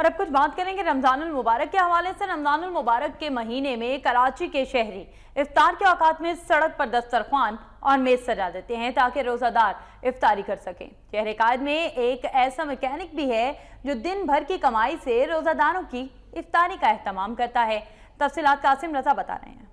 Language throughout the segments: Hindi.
और अब कुछ बात करेंगे रमजानुल मुबारक के हवाले से। रमजानुल मुबारक के महीने में कराची के शहरी इफ्तार के औकात में सड़क पर दस्तरख्वान और मेज सजा देते हैं ताकि रोजादार इफ्तारी कर सकें। शहर कायद में एक ऐसा मैकेनिक भी है जो दिन भर की कमाई से रोजादारों की इफ्तारी का एहतमाम करता है। तफसीलात कासिम रजा बता रहे हैं।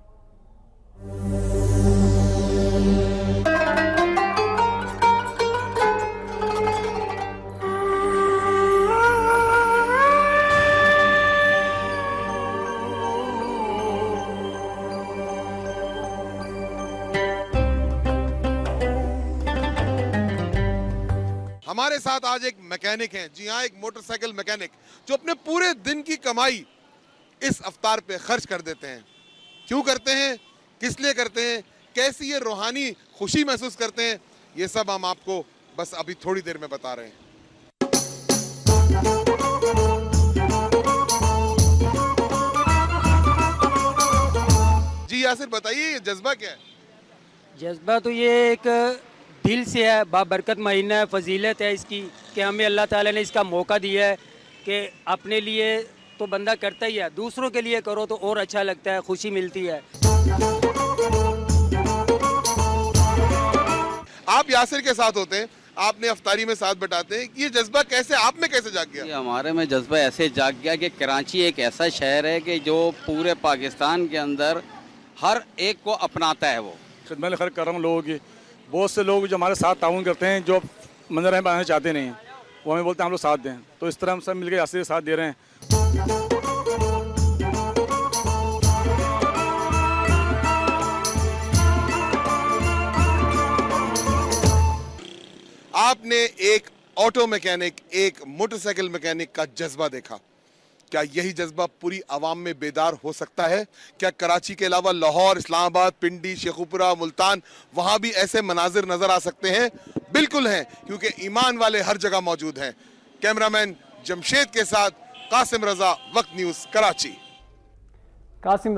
हमारे साथ आज एक मैकेनिक हैं, जी हाँ, एक मोटरसाइकिल मैकेनिक जो अपने पूरे दिन की कमाई इस अफ्तार पे खर्च कर देते हैं। क्यों करते हैं, किस लिए करते हैं, कैसी ये रूहानी खुशी महसूस करते हैं, ये सब हम आपको बस अभी थोड़ी देर में बता रहे हैं। जी यासिर, बताइए ये जज्बा क्या है? जज्बा तो ये एक दिल से है, बाबरकत महीना है, फजीलत है इसकी कि हमें अल्लाह ताला ने इसका मौका दिया है कि अपने लिए तो बंदा करता ही है, दूसरों के लिए करो तो और अच्छा लगता है, खुशी मिलती है। आप यासिर के साथ होते हैं, आपने अफ्तारी में साथ बैठाते हैं, ये जज्बा कैसे आप में कैसे जाग गया? हमारे में जज्बा ऐसे जाग गया कि कराची एक ऐसा शहर है कि जो पूरे पाकिस्तान के अंदर हर एक को अपनाता है। वो खिदमत खैर कर रहा हूँ लोगों की। बहुत से लोग जो हमारे साथ ताउन करते हैं, जो मंजर हमें बनाना चाहते नहीं हैं, वो हमें बोलते हैं हम लोग साथ दें, तो इस तरह हम सब मिलकर यासिर साथ दे रहे हैं। आपने एक ऑटो मैकेनिक, एक मोटरसाइकिल मैकेनिक का जज्बा देखा। क्या यही जज्बा पूरी आवाम में बेदार हो सकता है? क्या कराची के अलावा लाहौर, इस्लामाबाद, पिंडी, शेखुपुरा, मुल्तान, वहां भी ऐसे मनाजिर नजर आ सकते हैं? बिल्कुल हैं, क्योंकि ईमान वाले हर जगह मौजूद हैं। कैमरामैन जमशेद के साथ कासिम रजा, वक्त न्यूज़, कराची। कासिम